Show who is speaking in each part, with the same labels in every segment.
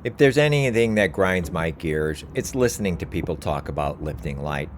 Speaker 1: If there's anything that grinds my gears, it's listening to people talk about lifting light.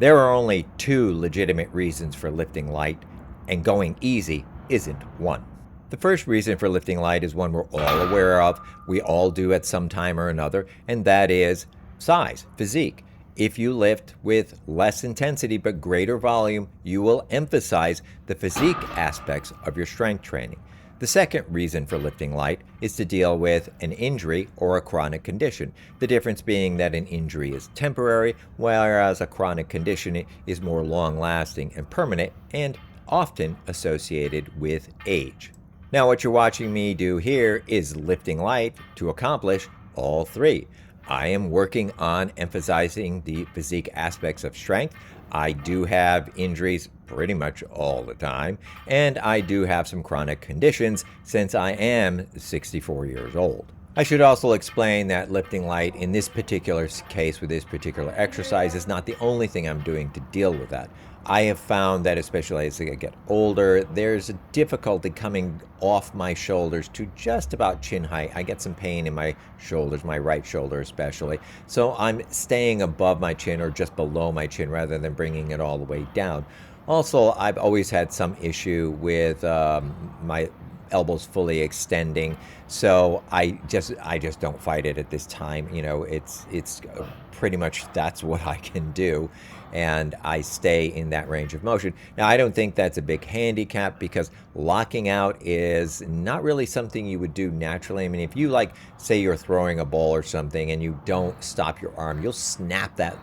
Speaker 1: There are only two legitimate reasons for lifting light, and going easy isn't one. The first reason for lifting light is one we're all aware of, we all do at some time or another, and that is size, physique. If you lift with less intensity but greater volume, you will emphasize the physique aspects of your strength training. The second reason for lifting light is to deal with an injury or a chronic condition. The difference being that an injury is temporary, whereas a chronic condition is more long lasting and permanent and often associated with age. Now, what you're watching me do here is lifting light to accomplish all three. I am working on emphasizing the physique aspects of strength. I do have injuries pretty much all the time, and I do have some chronic conditions since I am 64 years old. I should also explain that lifting light in this particular case with this particular exercise is not the only thing I'm doing to deal with that. I have found that especially as I get older, there's a difficulty coming off my shoulders to just about chin height. I get some pain in my shoulders, my right shoulder especially. So I'm staying above my chin or just below my chin rather than bringing it all the way down. Also, I've always had some issue with my elbows fully extending, so I just don't fight it at this time. It's pretty much that's what I can do, and I stay in that range of motion. Now, I don't think that's a big handicap because locking out is not really something you would do naturally. I mean, if you say you're throwing a ball or something and you don't stop your arm, you'll snap that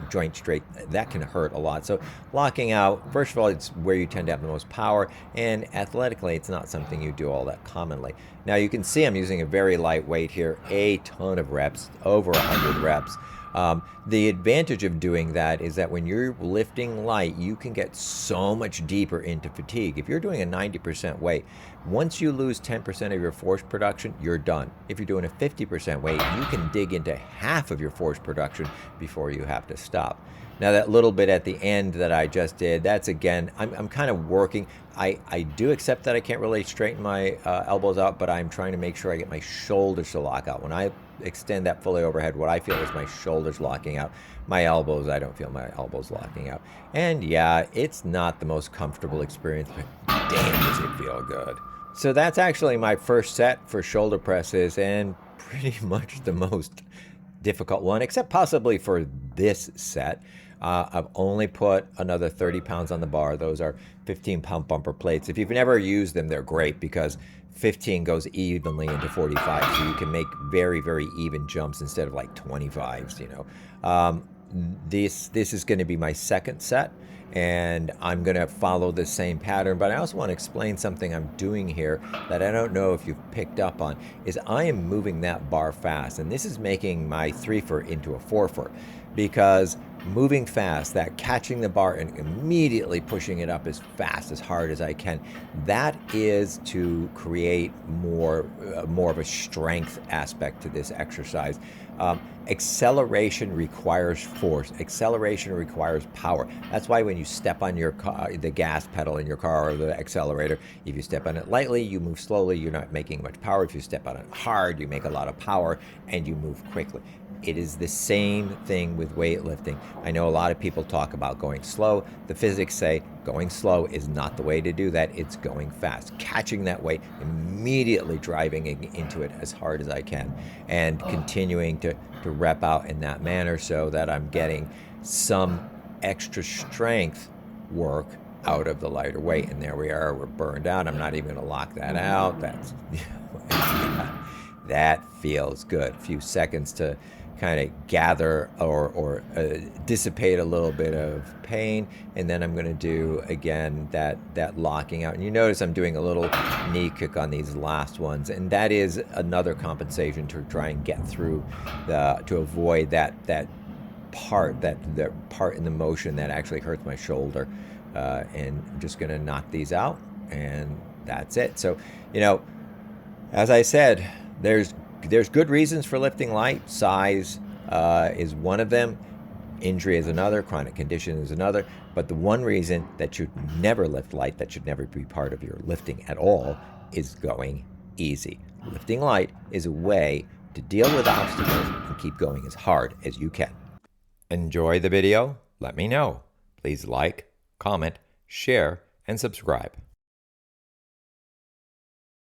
Speaker 1: joint straight. That can hurt a lot. So locking out, first of all, it's where you tend to have the most power, and athletically, it's not something you do all that commonly. Now, you can see I'm using a very light weight here, a ton of reps, over 100 reps. The advantage of doing that is that when you're lifting light, you can get so much deeper into fatigue. If you're doing a 90% weight, once you lose 10% of your force production, you're done. If you're doing a 50% weight, you can dig into half of your force production before you have to stop. Now, that little bit at the end that I just did, that's again, I'm kind of working. I do accept that I can't really straighten my elbows out, but I'm trying to make sure I get my shoulders to lock out. When I extend that fully overhead, what I feel is my shoulders locking out. My elbows, I don't feel my elbows locking out. And yeah, it's not the most comfortable experience, but damn, does it feel good. So that's actually my first set for shoulder presses, and pretty much the most difficult one, except possibly for this set. I've only put another 30 pounds on the bar. Those are 15-pound bumper plates. If you've never used them, they're great because 15 goes evenly into 45, so you can make very, very even jumps instead of like 25s. This is going to be my second set, and I'm going to follow the same pattern, but I also want to explain something I'm doing here that I don't know if you've picked up on, is I am moving that bar fast, and this is making my 3-fer into a 4-fer, because moving fast, that catching the bar and immediately pushing it up as fast, as hard as I can, that is to create more of a strength aspect to this exercise. Acceleration requires force. Acceleration requires power. That's why when you step on your car, the gas pedal in your car or the accelerator, if you step on it lightly, you move slowly, you're not making much power. If you step on it hard, you make a lot of power and you move quickly. It is the same thing with weightlifting. I know a lot of people talk about going slow. The physics say going slow is not the way to do that. It's going fast, catching that weight, immediately driving into it as hard as I can, and continuing to rep out in that manner so that I'm getting some extra strength work out of the lighter weight. And there we are, we're burned out. I'm not even going to lock that out. That's that feels good. A few seconds to kind of gather or dissipate a little bit of pain, and then I'm going to do again that locking out. And you notice I'm doing a little knee kick on these last ones, and that is another compensation to try and get through to avoid that part in the motion that actually hurts my shoulder. And I'm just going to knock these out, and that's it. So, as I said, there's good reasons for lifting light. Size is one of them. Injury is another. Chronic condition is another. But the one reason that you'd never lift light, that should never be part of your lifting at all, is going easy. Lifting light is a way to deal with obstacles and keep going as hard as you can. Enjoy the video? Let me know. Please like, comment, share, and subscribe.